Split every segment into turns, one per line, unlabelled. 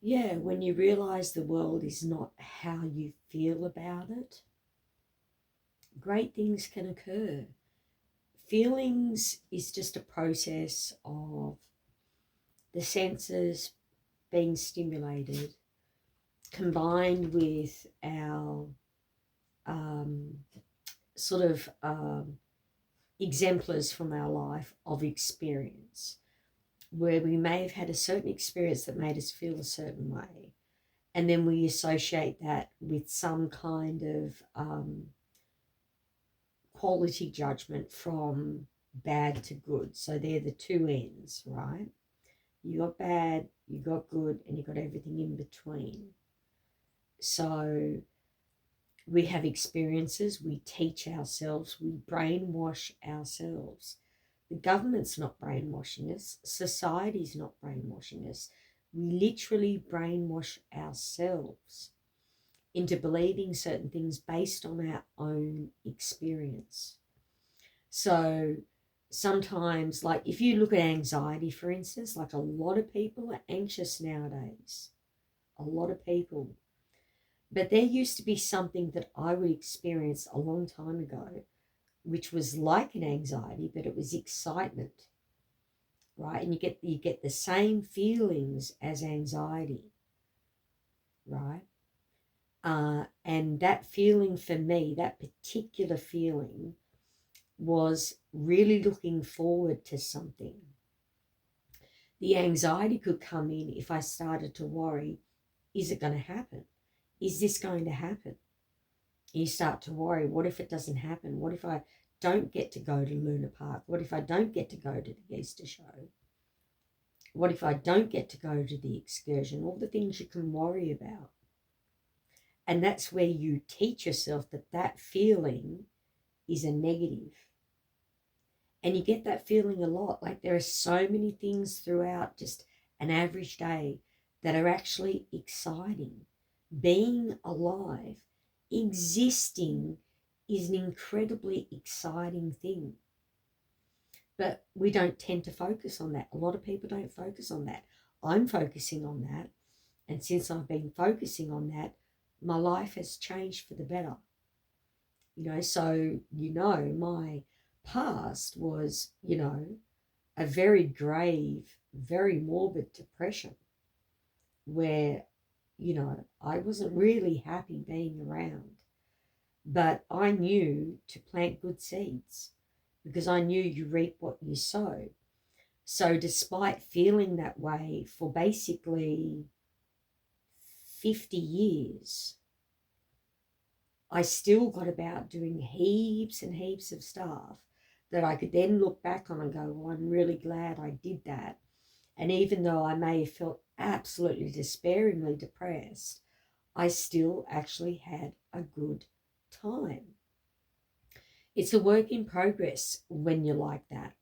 Yeah, when you realize the world is not how you feel about it, great things can occur. Feelings is just a process of the senses being stimulated combined with our um, sort of exemplars from our life of experience, where we may have had a certain experience that made us feel a certain way. And then we associate that with some kind of quality judgment from bad to good. So they're the two ends, right? You got bad, you got good, and you got everything in between. So we have experiences, we teach ourselves, we brainwash ourselves. The government's not brainwashing us, society's not brainwashing us. We literally brainwash ourselves into believing certain things based on our own experience. So sometimes, like if you look at anxiety, for instance, like a lot of people are anxious nowadays, a lot of people. But there used to be something that I would experience a long time ago, which was like an anxiety, but it was excitement, right? And you get the same feelings as anxiety, right? And that feeling for me, that particular feeling, was really looking forward to something. The anxiety could come in if I started to worry, is it going to happen? Is this going to happen? You start to worry, what if it doesn't happen? What if I don't get to go to Luna Park? What if I don't get to go to the Easter show? What if I don't get to go to the excursion? All the things you can worry about. And that's where you teach yourself that that feeling is a negative. And you get that feeling a lot. Like there are so many things throughout just an average day that are actually exciting. Being alive, existing is an incredibly exciting thing. But we don't tend to focus on that. A lot of people don't focus on that. I'm focusing on that. And since I've been focusing on that, my life has changed for the better. So, my past was, a very grave, very morbid depression where, I wasn't really happy being around. But I knew to plant good seeds because I knew you reap what you sow. So, despite feeling that way for basically 50 years, I still got about doing heaps and heaps of stuff that I could then look back on and go, well, I'm really glad I did that. And even though I may have felt absolutely despairingly depressed, I still actually had a good time. It's a work in progress when you're like that.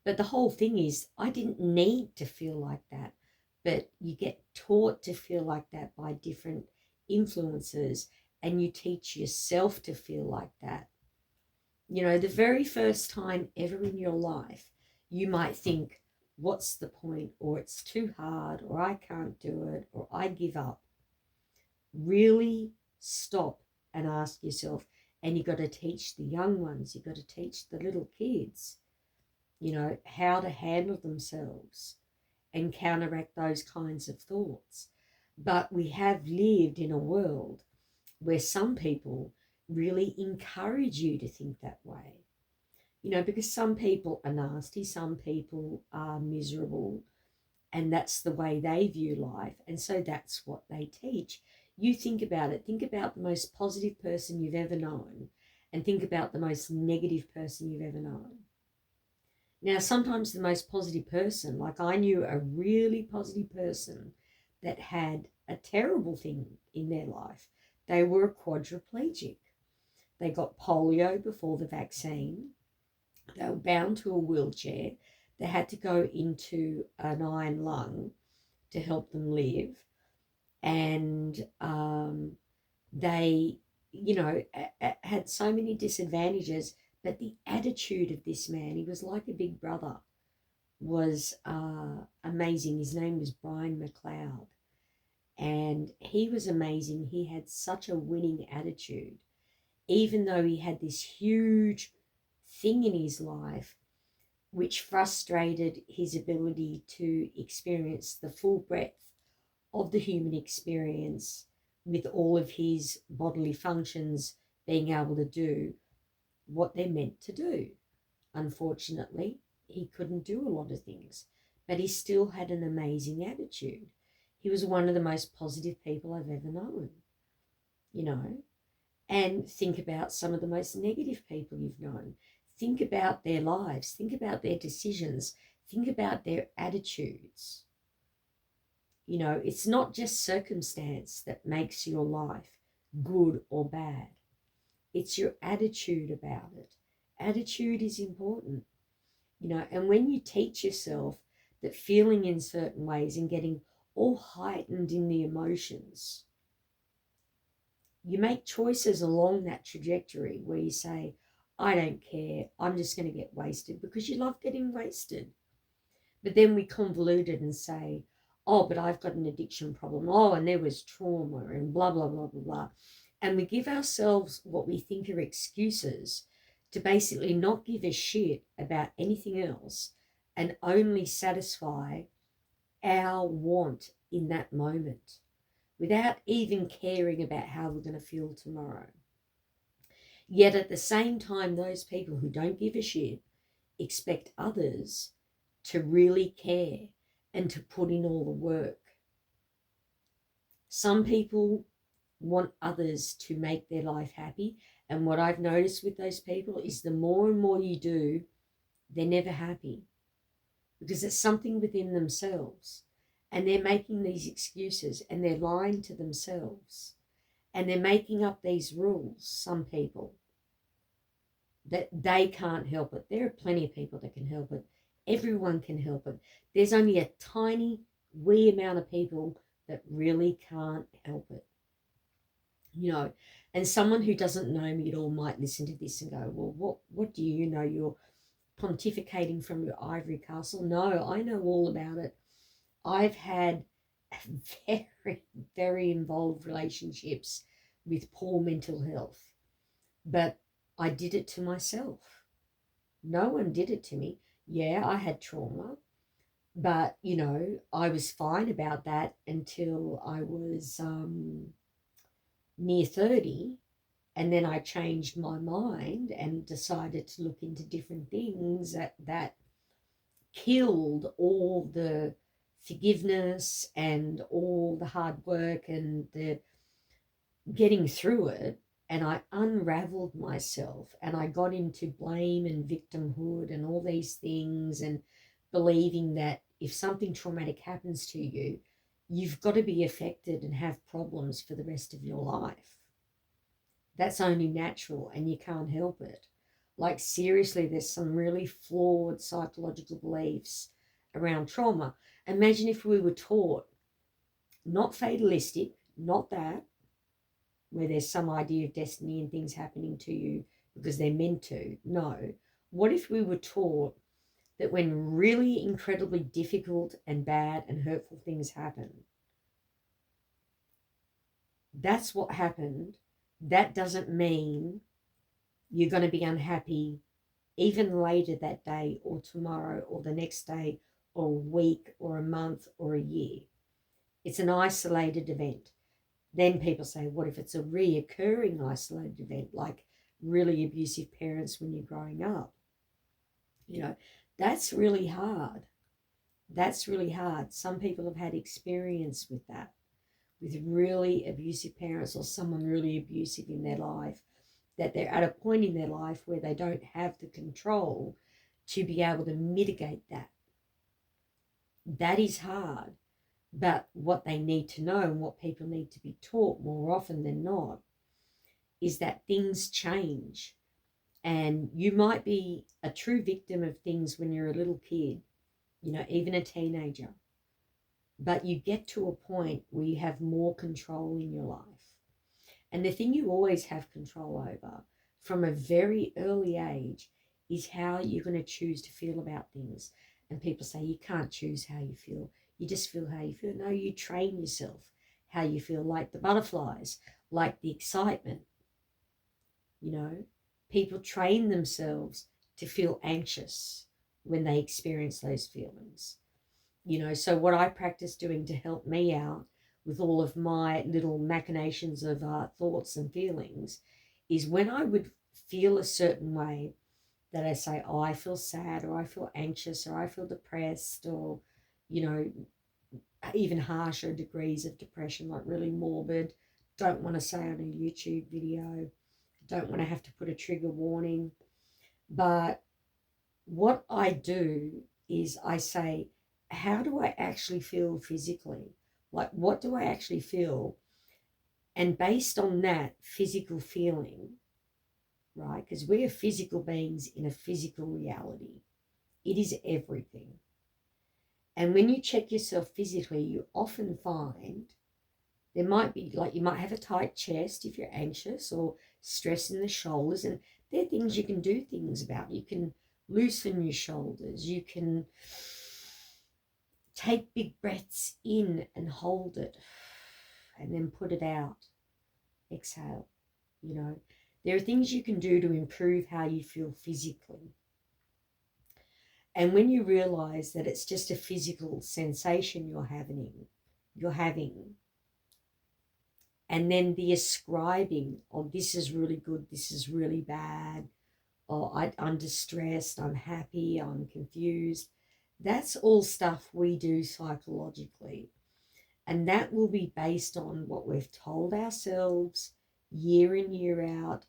But the whole thing is, I didn't need to feel like that. But you get taught to feel like that by different influences, and you teach yourself to feel like that. The very first time ever in your life, you might think, what's the point? Or it's too hard, or I can't do it, or I give up. Really stop and ask yourself. And you've got to teach the young ones, you've got to teach the little kids, how to handle themselves and counteract those kinds of thoughts. But we have lived in a world where some people really encourage you to think that way. Because some people are nasty, some people are miserable, and that's the way they view life. And so that's what they teach. You think about it. Think about the most positive person you've ever known, and think about the most negative person you've ever known. Now, sometimes the most positive person, like I knew a really positive person that had a terrible thing in their life. They were quadriplegic. They got polio before the vaccine. They were bound to a wheelchair. They had to go into an iron lung to help them live. And they, had so many disadvantages. But the attitude of this man, he was like a big brother, was amazing. His name was Brian McLeod. And he was amazing. He had such a winning attitude. Even though he had this huge thing in his life, which frustrated his ability to experience the full breadth of the human experience with all of his bodily functions being able to do what they're meant to do. Unfortunately, he couldn't do a lot of things, but he still had an amazing attitude. He was one of the most positive people I've ever known, you know. And think about some of the most negative people you've known. Think about their lives. Think about their decisions. Think about their attitudes. You know, it's not just circumstance that makes your life good or bad. It's your attitude about it. Attitude is important, you know, and when you teach yourself that feeling in certain ways and getting all heightened in the emotions, you make choices along that trajectory where you say, I don't care, I'm just going to get wasted, because you love getting wasted. But then we convolute it and say, oh, but I've got an addiction problem. Oh, and there was trauma and blah, blah, blah, blah, blah. And we give ourselves what we think are excuses to basically not give a shit about anything else and only satisfy our want in that moment without even caring about how we're going to feel tomorrow. Yet at the same time, those people who don't give a shit expect others to really care and to put in all the work. Some people want others to make their life happy. And what I've noticed with those people is the more and more you do, they're never happy, because it's something within themselves. And they're making these excuses and they're lying to themselves. And they're making up these rules, some people, that they can't help it. There are plenty of people that can help it. Everyone can help it. There's only a tiny, wee amount of people that really can't help it. You know, and someone who doesn't know me at all might listen to this and go, well, what do you know? You're pontificating from your ivory castle. No, I know all about it. I've had very, very involved relationships with poor mental health, but I did it to myself. No one did it to me. Yeah, I had trauma, but, you know, I was fine about that until I was near 30. And then I changed my mind and decided to look into different things that killed all the forgiveness and all the hard work and the getting through it. And I unraveled myself and I got into blame and victimhood and all these things, and believing that if something traumatic happens to you, you've got to be affected and have problems for the rest of your life. That's only natural and you can't help it. Like, seriously, there's some really flawed psychological beliefs around trauma. Imagine if we were taught, not fatalistic, not that, where there's some idea of destiny and things happening to you because they're meant to. No. What if we were taught that when really incredibly difficult and bad and hurtful things happen, that's what happened. That doesn't mean you're going to be unhappy even later that day or tomorrow or the next day or a week or a month or a year. It's an isolated event. Then people say, what if it's a reoccurring isolated event, like really abusive parents when you're growing up? You know, that's really hard. That's really hard. Some people have had experience with that, with really abusive parents or someone really abusive in their life, that they're at a point in their life where they don't have the control to be able to mitigate that. That is hard. But what they need to know, and what people need to be taught more often than not, is that things change. And you might be a true victim of things when you're a little kid, you know, even a teenager. But you get to a point where you have more control in your life. And the thing you always have control over from a very early age is how you're going to choose to feel about things. And people say you can't choose how you feel. You just feel how you feel. No, you train yourself how you feel, like the butterflies, like the excitement. People train themselves to feel anxious when they experience those feelings. So what I practice doing to help me out with all of my little machinations of thoughts and feelings is when I would feel a certain way, that I say, oh, I feel sad, or I feel anxious, or I feel depressed, or, even harsher degrees of depression, like really morbid, don't want to say on a YouTube video, don't want to have to put a trigger warning. But what I do is I say, how do I actually feel physically? Like, what do I actually feel? And based on that physical feeling, right? Because we are physical beings in a physical reality. It is everything. And when you check yourself physically, you often find there might be, like, you might have a tight chest if you're anxious, or stress in the shoulders. And there are things you can do things about. You can loosen your shoulders. You can take big breaths in and hold it, and then put it out. Exhale. There are things you can do to improve how you feel physically. And when you realize that it's just a physical sensation you're having, and then the ascribing, oh, this is really good, this is really bad, or I'm distressed, I'm happy, I'm confused, that's all stuff we do psychologically. And that will be based on what we've told ourselves year in, year out,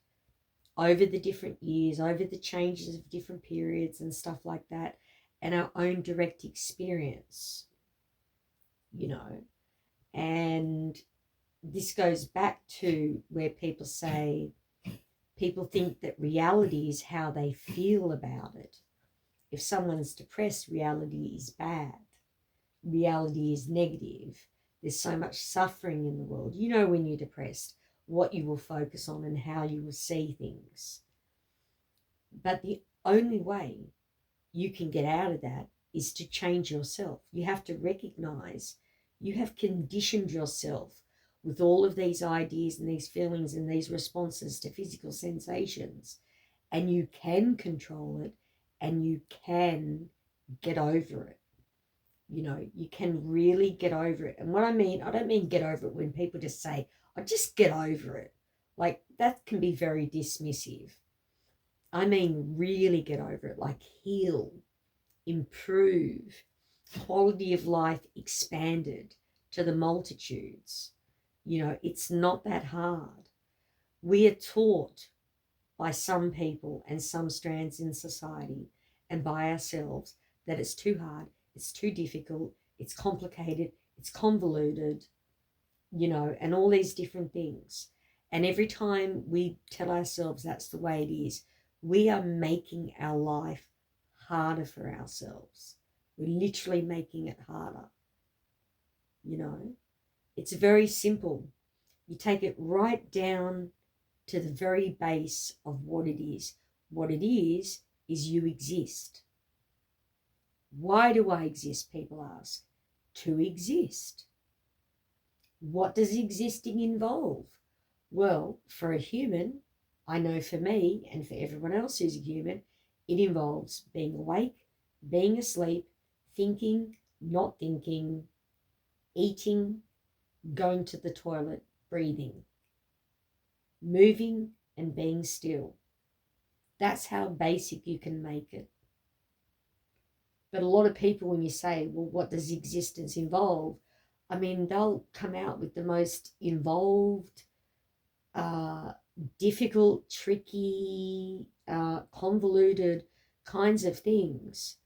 over the different years, over the changes of different periods and stuff like that, and our own direct experience, And this goes back to where people say, people think that reality is how they feel about it. If someone's depressed, reality is bad. Reality is negative. There's so much suffering in the world. When you're depressed, what you will focus on and how you will see things. But the only way you can get out of that is to change yourself. You have to recognize you have conditioned yourself with all of these ideas and these feelings and these responses to physical sensations, and you can control it, and you can get over it. You can really get over it. And what I don't mean get over it when people just say, oh, just get over it. Like, that can be very dismissive. I mean really get over it, like heal, improve, quality of life expanded to the multitudes. It's not that hard. We are taught by some people and some strands in society and by ourselves that it's too hard, it's too difficult, it's complicated, it's convoluted, and all these different things. And every time we tell ourselves that's the way it is, we are making our life harder for ourselves. We're literally making it harder. It's very simple. You take it right down to the very base of what it is. What it is you exist. Why do I exist, people ask? To exist. What does existing involve? Well, for a human, I know for me and for everyone else who's a human, it involves being awake, being asleep, thinking, not thinking, eating, going to the toilet, breathing, moving and being still. That's how basic you can make it. But a lot of people, when you say, well, what does existence involve? I mean, they'll come out with the most involved, difficult, tricky, convoluted kinds of things.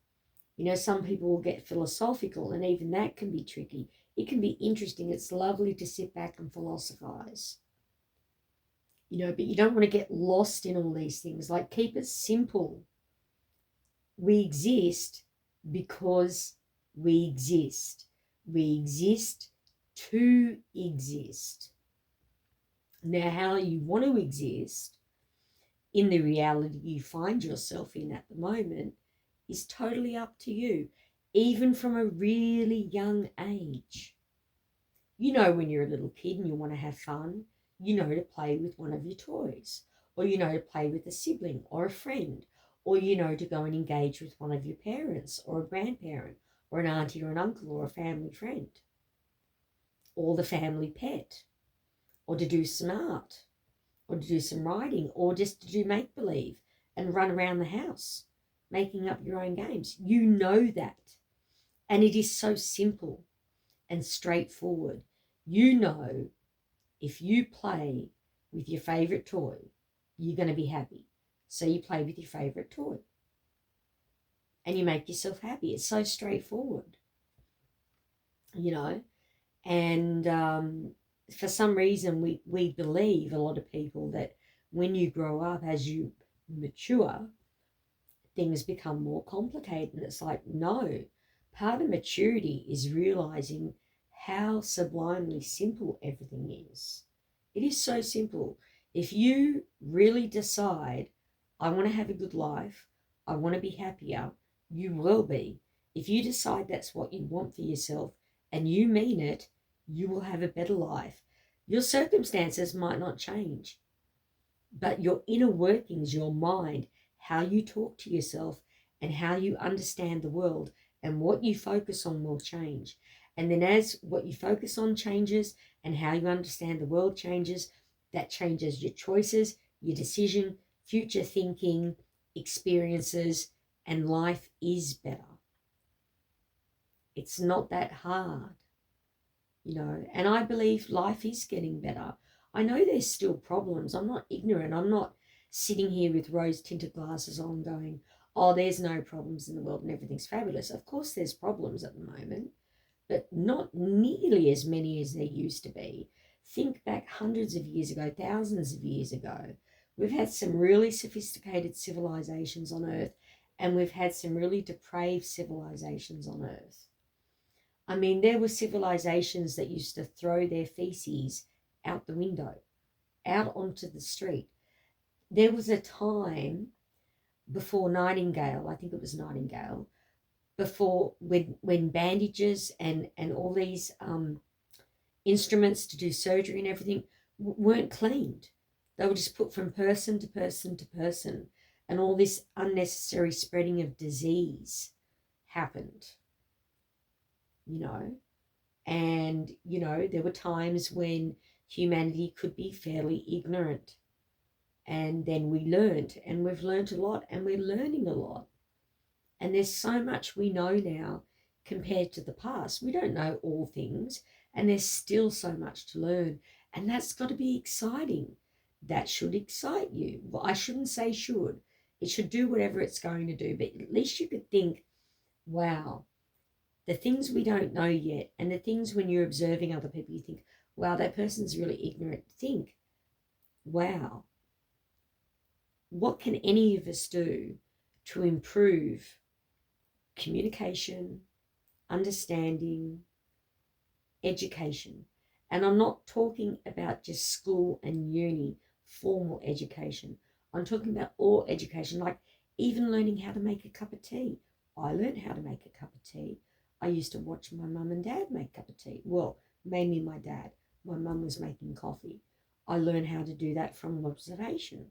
Some people will get philosophical, and even that can be tricky. It can be interesting. It's lovely to sit back and philosophize. But you don't want to get lost in all these things. Like, keep it simple. We exist because we exist. We exist to exist. Now, how you want to exist in the reality you find yourself in at the moment is totally up to you, even from a really young age. You know when you're a little kid and you want to have fun, you know to play with one of your toys, or you know to play with a sibling or a friend, or you know to go and engage with one of your parents or a grandparent or an auntie or an uncle or a family friend, or the family pet, or to do some art, or to do some writing, or just to do make believe and run around the house making up your own games. You know that. And it is so simple and straightforward. You know, if you play with your favorite toy, you're going to be happy. So you play with your favorite toy and you make yourself happy. It's so straightforward, you know. And for some reason, we believe, a lot of people, that when you grow up, as you mature, things become more complicated. And it's like, no, part of maturity is realizing how sublimely simple everything is. It is so simple. If you really decide, I want to have a good life, I want to be happier, you will be. If you decide that's what you want for yourself and you mean it, you will have a better life. Your circumstances might not change, but your inner workings, your mind, how you talk to yourself and how you understand the world and what you focus on will change. And then as what you focus on changes and how you understand the world changes, that changes your choices, your decision, future thinking, experiences, and life is better. It's not that hard, you know, and I believe life is getting better. I know there's still problems. I'm not ignorant. I'm not sitting here with rose-tinted glasses on going, oh, there's no problems in the world and everything's fabulous. Of course there's problems at the moment, but not nearly as many as there used to be. Think back hundreds of years ago, thousands of years ago. We've had some really sophisticated civilizations on Earth, and we've had some really depraved civilizations on Earth. I mean, there were civilizations that used to throw their feces out the window, out onto the street. There was a time before Nightingale, I think it was Nightingale, before when bandages and all these instruments to do surgery and everything weren't cleaned. They were just put from person to person to person, and all this unnecessary spreading of disease happened, you know. And, you know, there were times when humanity could be fairly ignorant. And then we learned, and we've learned a lot, and we're learning a lot. And there's so much we know now compared to the past. We don't know all things, and there's still so much to learn. And that's got to be exciting. That should excite you. Well, I shouldn't say should. It should do whatever it's going to do. But at least you could think, wow, the things we don't know yet, and the things when you're observing other people, you think, wow, that person's really ignorant. Think, wow, what can any of us do to improve communication, understanding, education? And I'm not talking about just school and uni, formal education. I'm talking about all education, like even learning how to make a cup of tea. I learned how to make a cup of tea. I used to watch my mum and dad make a cup of tea. Well, mainly my dad. My mum was making coffee. I learned how to do that from observation.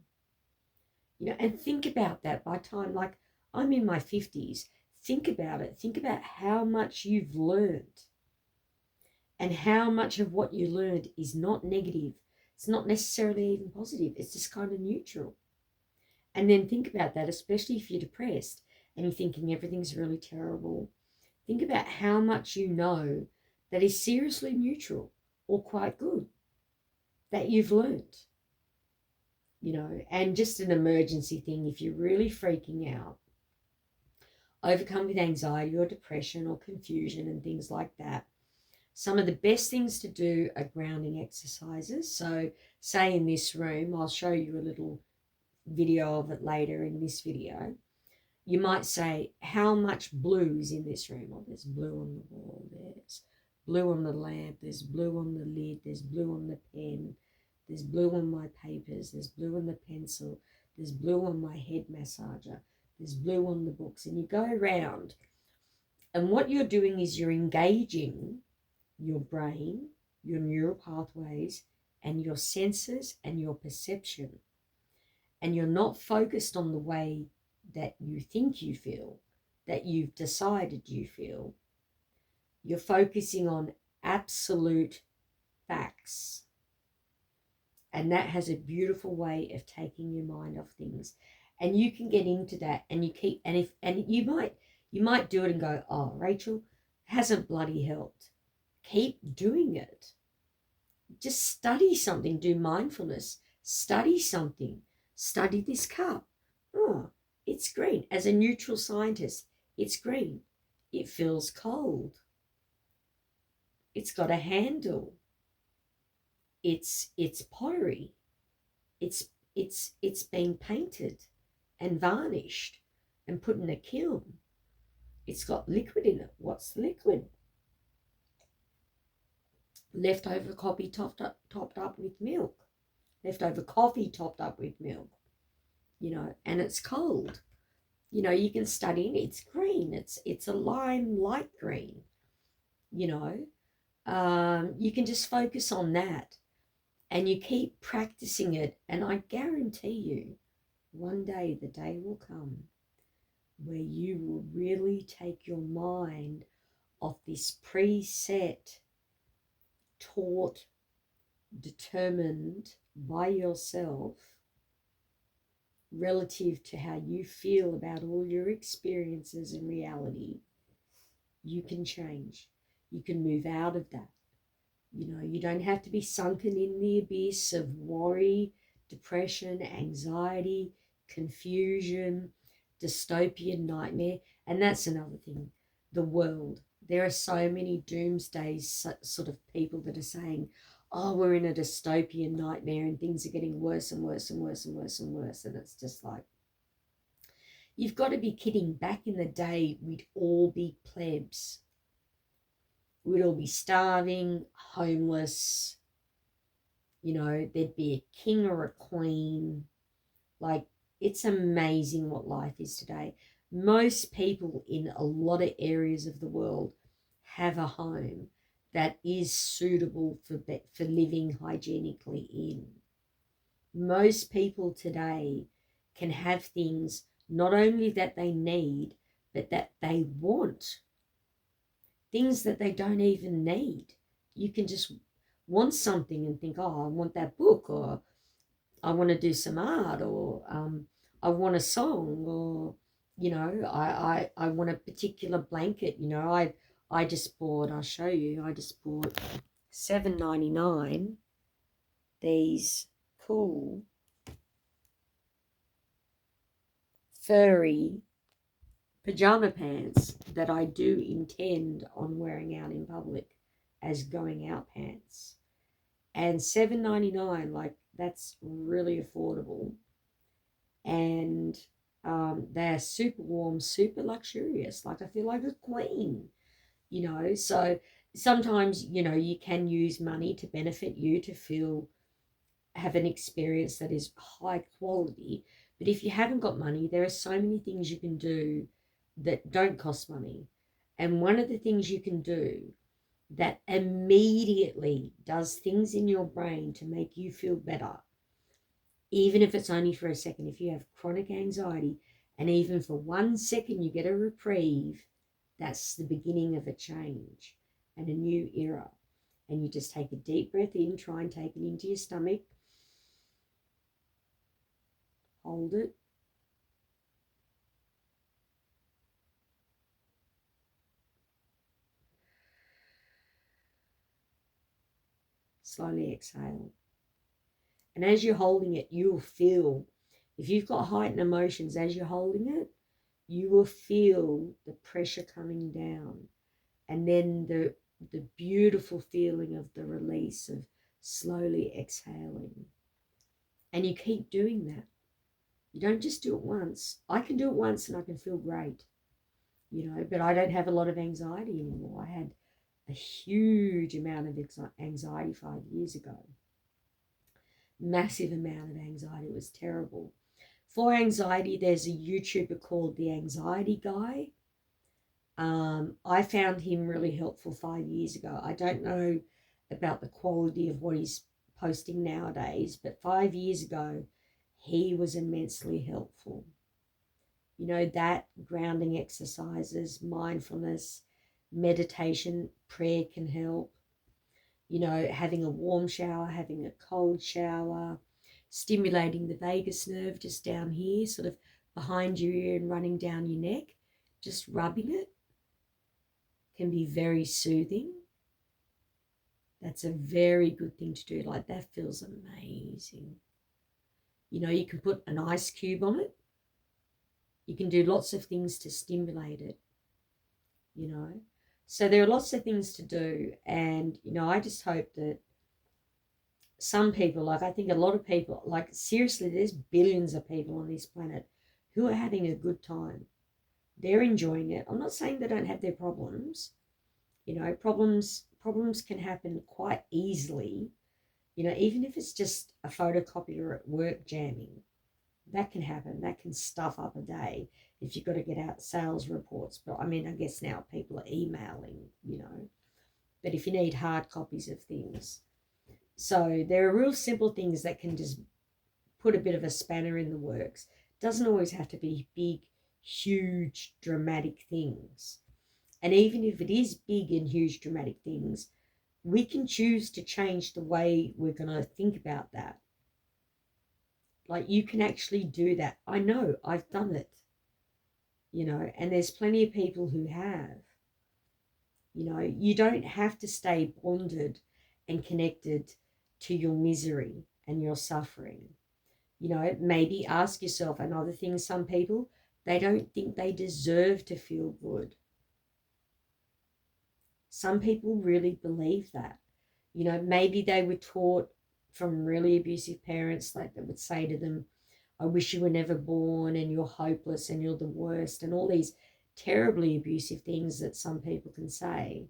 You know, and think about that by time, like I'm in my 50s. Think about it. Think about how much you've learned and how much of what you learned is not negative. It's not necessarily even positive. It's just kind of neutral. And then think about that, especially if you're depressed and you're thinking everything's really terrible. Think about how much you know that is seriously neutral or quite good that you've learned, you know. And just an emergency thing, if you're really freaking out, overcome with anxiety or depression or confusion and things like that, some of the best things to do are grounding exercises. So say in this room, I'll show you a little video of it later in this video. You might say, how much blue is in this room? Oh, there's blue on the wall, there's blue on the lamp, there's blue on the lid, there's blue on the pen, there's blue on my papers, there's blue on the pencil, there's blue on my head massager, there's blue on the books. And you go around, and what you're doing is you're engaging your brain your neural pathways and your senses and your perception. And you're not focused on the way that you think you feel, that you've decided you feel. You're focusing on absolute facts. And that has a beautiful way of taking your mind off things. And you can get into that, and you might do it and go, oh, Rachel, hasn't bloody helped. Keep doing it. Just study something, do mindfulness, study something, study this cup. Oh, it's green. As a neutral scientist, it's green. It feels cold. It's got a handle. It's pottery. It's been painted and varnished and put in a kiln. It's got liquid in it. What's the liquid? Leftover coffee topped up with milk. Leftover coffee topped up with milk. And it's cold. You can study it. It's green. It's a lime light green. You can just focus on that, and you keep practicing it. And I guarantee you, one day the day will come where you will really take your mind off this preset, taught, determined by yourself relative to how you feel about all your experiences and reality. You can change. You can move out of that. You don't have to be sunken in the abyss of worry, depression, anxiety, confusion, dystopian nightmare. And that's another thing. The world. There are so many doomsday sort of people that are saying, oh, we're in a dystopian nightmare and things are getting worse and worse and worse and worse and worse. And it's just like, you've got to be kidding. Back in the day, we'd all be plebs. We'd all be starving, homeless. There'd be a king or a queen. Like, it's amazing what life is today. Most people in a lot of areas of the world have a home that is suitable for living hygienically in. Most people today can have things not only that they need, but that they want. Things that they don't even need. You can just want something and think, oh, I want that book, or I want to do some art, or I want a song, or I want a particular blanket. I just bought, I'll show you, I just bought $7.99 these cool furry pajama pants that I do intend on wearing out in public as going out pants. And $7.99, like, that's really affordable. And they're super warm, super luxurious. Like, I feel like a queen, So sometimes, you can use money to benefit you to have an experience that is high quality. But if you haven't got money, there are so many things you can do that don't cost money. And one of the things you can do that immediately does things in your brain to make you feel better, even if it's only for a second. If you have chronic anxiety and even for 1 second you get a reprieve, that's the beginning of a change and a new era. And you just take a deep breath in, try and take it into your stomach, hold it, slowly exhale. And as you're holding it, you'll feel, if you've got heightened emotions as you're holding it, you will feel the pressure coming down. And then the beautiful feeling of the release of slowly exhaling. And you keep doing that. You don't just do it once. I can do it once and I can feel great, but I don't have a lot of anxiety anymore. I had a huge amount of anxiety 5 years ago. Massive amount of anxiety. It was terrible. For anxiety, there's a YouTuber called The Anxiety Guy. I found him really helpful 5 years ago. I don't know about the quality of what he's posting nowadays, but 5 years ago, he was immensely helpful. You know, that grounding exercises, mindfulness, meditation, prayer can help. You know, having a warm shower, having a cold shower, stimulating the vagus nerve just down here, sort of behind your ear and running down your neck, just rubbing it can be very soothing. That's a very good thing to do. Like, that feels amazing. You know, you can put an ice cube on it. You can do lots of things to stimulate it, you know. So there are lots of things to do. And, you know, I just hope that some people, like, I think a lot of people, like, seriously, there's billions of people on this planet who are having a good time. They're enjoying it. I'm not saying they don't have their problems. You know, problems can happen quite easily. You know, even if it's just a photocopier at work jamming, that can happen. That can stuff up a day if you've got to get out sales reports. But I mean, I guess now people are emailing, you know. But if you need hard copies of things. So there are real simple things that can just put a bit of a spanner in the works. It doesn't always have to be big, huge, dramatic things. And even if it is big and huge, dramatic things, we can choose to change the way we're going to think about that. Like, you can actually do that. I know, I've done it, you know, and there's plenty of people who have. You know, you don't have to stay bonded and connected to your misery and your suffering. You know, maybe ask yourself another thing. Some people, they don't think they deserve to feel good. Some people really believe that. You know, maybe they were taught from really abusive parents, like, that would say to them, I wish you were never born, and you're hopeless, and you're the worst, and all these terribly abusive things that some people can say.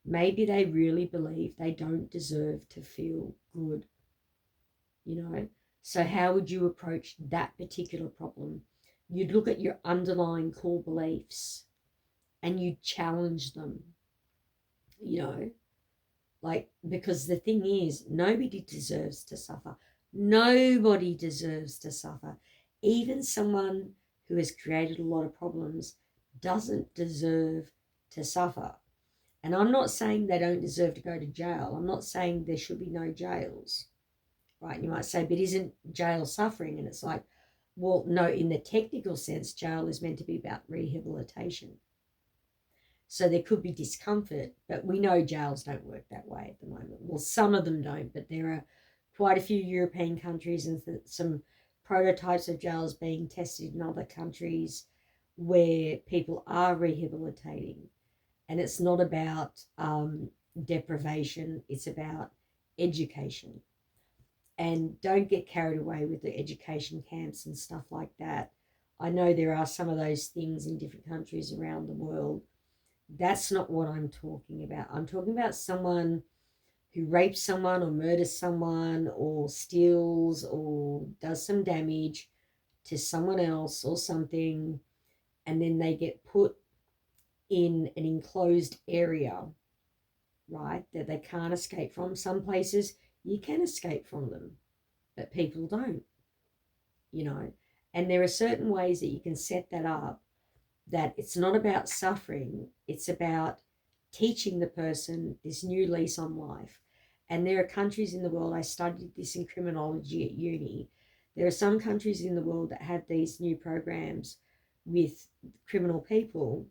Maybe they really believe they don't deserve to feel good, you know. So how would you approach that particular problem? You'd look at your underlying core beliefs and you'd challenge them, you know. Like, because the thing is, nobody deserves to suffer. Nobody deserves to suffer. Even someone who has created a lot of problems doesn't deserve to suffer. And I'm not saying they don't deserve to go to jail. I'm not saying there should be no jails, right? You might say, but isn't jail suffering? And it's like, well, no, in the technical sense, jail is meant to be about rehabilitation. So there could be discomfort, but we know jails don't work that way at the moment. Well, some of them don't, but there are quite a few European countries and some prototypes of jails being tested in other countries where people are rehabilitating. And it's not about deprivation, it's about education. And don't get carried away with the education camps and stuff like that. I know there are some of those things in different countries around the world. That's not what I'm talking about. I'm talking about someone who rapes someone or murders someone or steals or does some damage to someone else or something, and then they get put in an enclosed area, right, that they can't escape from. Some places you can escape from them, but people don't, you know. And there are certain ways that you can set that up, that it's not about suffering, it's about teaching the person this new lease on life. And there are countries in the world, I studied this in criminology at uni, there are some countries in the world that have these new programs with criminal people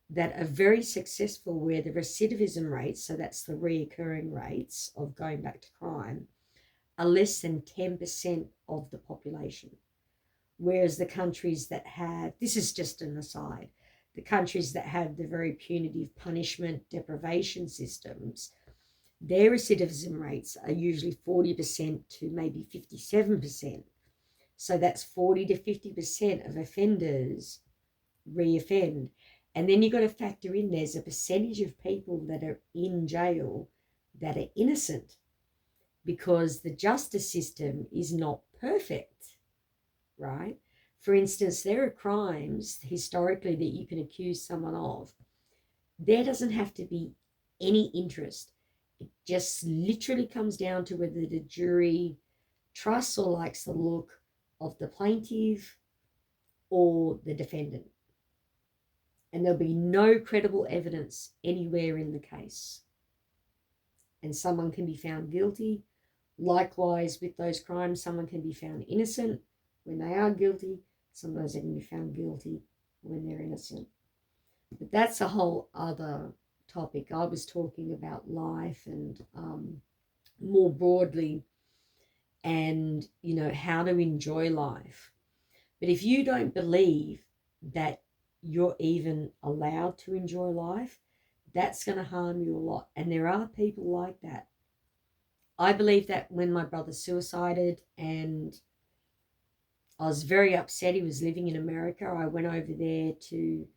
that are very successful, where the recidivism rates, so that's the reoccurring rates of going back to crime, are less than 10% of the population. Whereas the countries that have, this is just an aside, the countries that have the very punitive punishment deprivation systems, their recidivism rates are usually 40% to maybe 57%. So that's 40 to 50% of offenders reoffend. And then you've got to factor in there's a percentage of people that are in jail that are innocent, because the justice system is not perfect, right? For instance, there are crimes historically that you can accuse someone of. There doesn't have to be any interest. It just literally comes down to whether the jury trusts or likes the look of the plaintiff or the defendant. And there'll be no credible evidence anywhere in the case. And someone can be found guilty. Likewise, with those crimes, someone can be found innocent when they are guilty. Sometimes they can be found guilty when they're innocent. But that's a whole other topic. I was talking about life and more broadly, and how to enjoy life. But if you don't believe that you're even allowed to enjoy life, that's going to harm you a lot. And there are people like that. I believe that when my brother suicided and I was very upset, he was living in America, I went over there to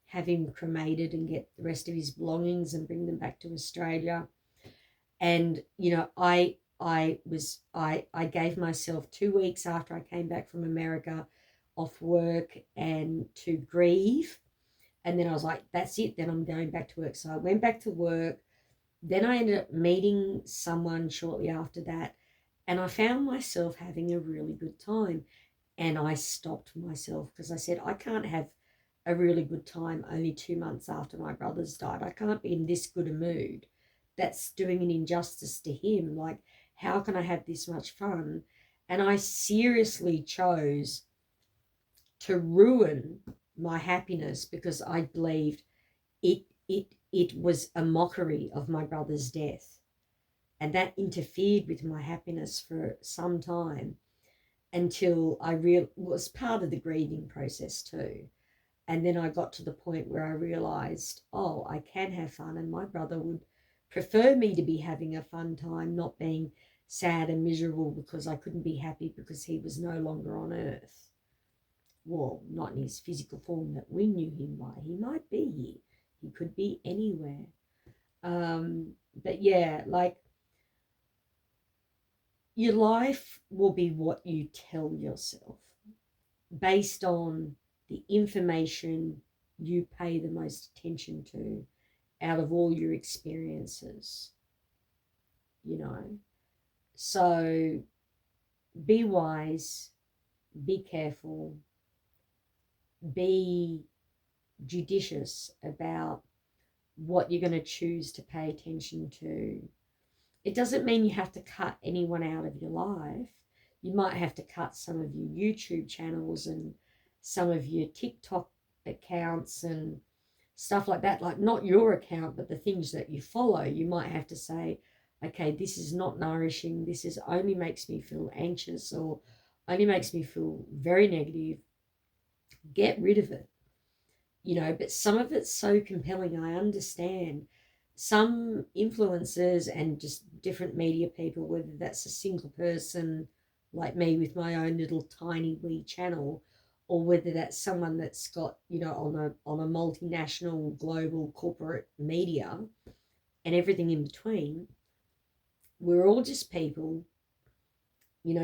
have him cremated and get the rest of his belongings and bring them back to Australia. And, I gave myself 2 weeks after I came back from America off work and to grieve. And then I was like, that's it, then I'm going back to work. So I went back to work. Then I ended up meeting someone shortly after that, and I found myself having a really good time. And I stopped myself because I said, I can't have a really good time only 2 months after my brother's died. I can't be in this good a mood. That's doing an injustice to him. Like, how can I have this much fun? And I seriously chose to ruin my happiness because I believed it was a mockery of my brother's death. And that interfered with my happiness for some time until was part of the grieving process too. And then I got to the point where I realized, oh, I can have fun, and my brother would prefer me to be having a fun time, not being sad and miserable because I couldn't be happy because he was no longer on earth. Well, not in his physical form that we knew him by. He might be here. He could be anywhere. But yeah, like, your life will be what you tell yourself based on the information you pay the most attention to out of all your experiences, So be wise, be careful, be judicious about what you're going to choose to pay attention to. It doesn't mean you have to cut anyone out of your life. You might have to cut some of your YouTube channels and some of your TikTok accounts and stuff like that. Like, not your account, but the things that you follow. You might have to say, okay, this is not nourishing. This is only makes me feel anxious or only makes me feel very negative. Get rid of it. But some of it's so compelling. I understand some influencers and just different media people, whether that's a single person like me with my own little tiny wee channel, or whether that's someone that's got, on a multinational global corporate media and everything in between. We're all just people.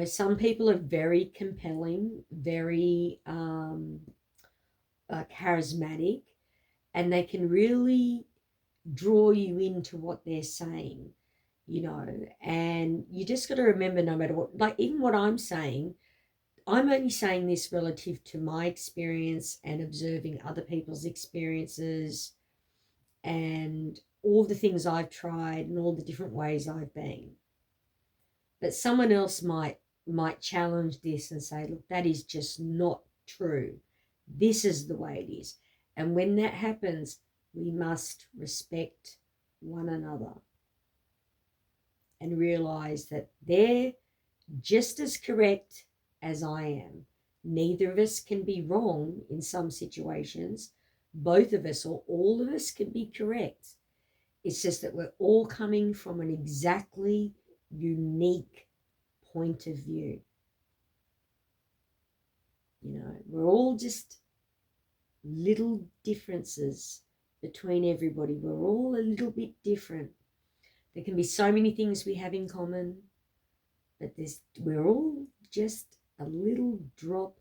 Some people are very compelling, very charismatic, and they can really draw you into what they're saying, and you just got to remember, no matter what, like, even what I'm saying, I'm only saying this relative to my experience and observing other people's experiences and all the things I've tried and all the different ways I've been. But someone else might challenge this and say, look, that is just not true. This is the way it is. And when that happens, we must respect one another and realize that they're just as correct as I am. Neither of us can be wrong in some situations. Both of us or all of us can be correct. It's just that we're all coming from an exactly unique point of view. We're all just little differences between everybody. We're all a little bit different. There can be so many things we have in common, but we're all just a little drop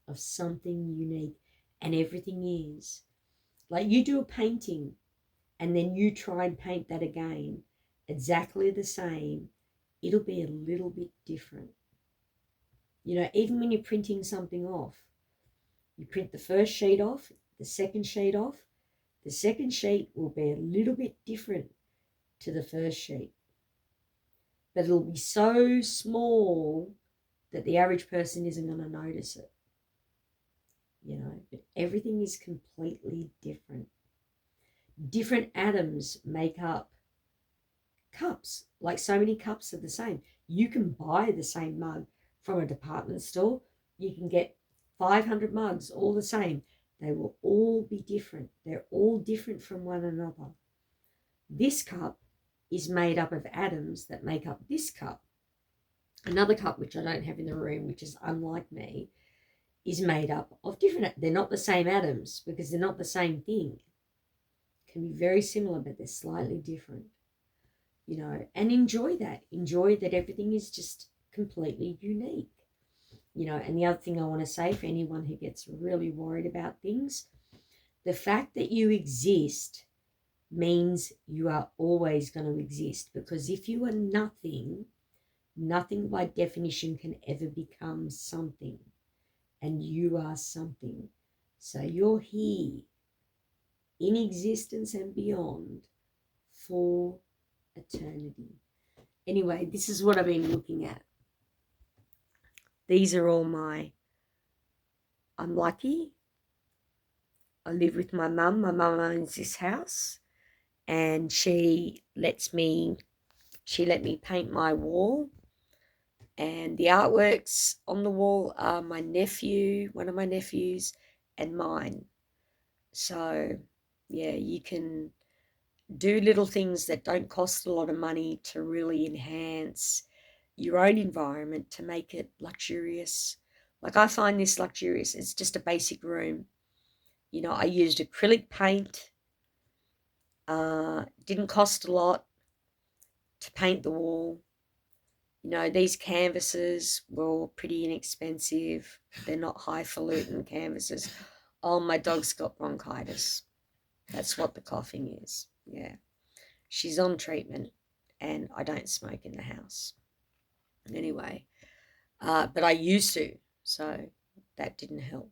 of something unique, and everything is. Like, you do a painting and then you try and paint that again, exactly the same, it'll be a little bit different. You know, even when you're printing something off, you print the first sheet off, the second sheet off, the second sheet will be a little bit different to the first sheet, but it'll be so small that the average person isn't going to notice it. You know, but everything is completely different. Different atoms make up cups. Like, so many cups are the same. You can buy the same mug from a department store. You can get 500 mugs, all the same. They will all be different. They're all different from one another. This cup is made up of atoms that make up this cup. Another cup, which I don't have in the room, which is unlike me, is made up of different, they're not the same atoms because they're not the same thing. Can be very similar, but they're slightly different. You know, and enjoy that. Enjoy that everything is just completely unique. You know, and the other thing I want to say for anyone who gets really worried about things, the fact that you exist means you are always going to exist, because if you are nothing, nothing by definition can ever become something, and you are something. So you're here in existence and beyond for eternity. Anyway, this is what I've been looking at. These are all I'm lucky. I live with my mum. My mum owns this house, and she let me paint my wall. And the artworks on the wall are one of my nephews, and mine. So, yeah, you can do little things that don't cost a lot of money to really enhance your own environment, to make it luxurious. Like, I find this luxurious. It's just a basic room. You know, I used acrylic paint. Didn't cost a lot to paint the wall. You know, these canvases were pretty inexpensive. They're not highfalutin canvases. Oh, my dog's got bronchitis. That's what the coughing is. Yeah. She's on treatment, and I don't smoke in the house. Anyway, but I used to, so that didn't help.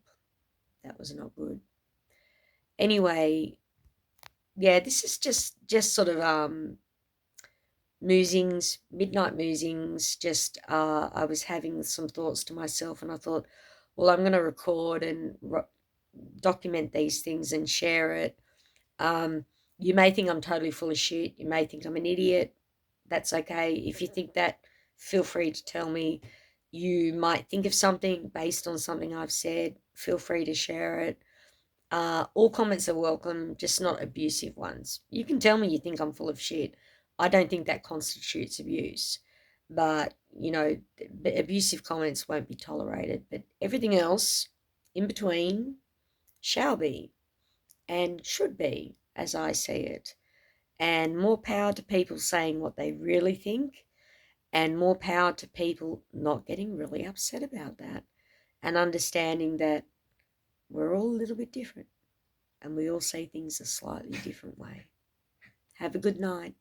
That was not good. Anyway, yeah, this is just sort of musings, midnight musings. Just I was having some thoughts to myself, and I thought, well, I'm going to record and document these things and share it. You may think I'm totally full of shit. You may think I'm an idiot. That's okay. If you think that, feel free to tell me. You might think of something based on something I've said. Feel free to share it. All comments are welcome, just not abusive ones. You can tell me you think I'm full of shit. I don't think that constitutes abuse. But, you know, abusive comments won't be tolerated. But everything else in between shall be and should be, as I see it. And more power to people saying what they really think, and more power to people not getting really upset about that, and understanding that we're all a little bit different and we all see things a slightly different way. Have a good night.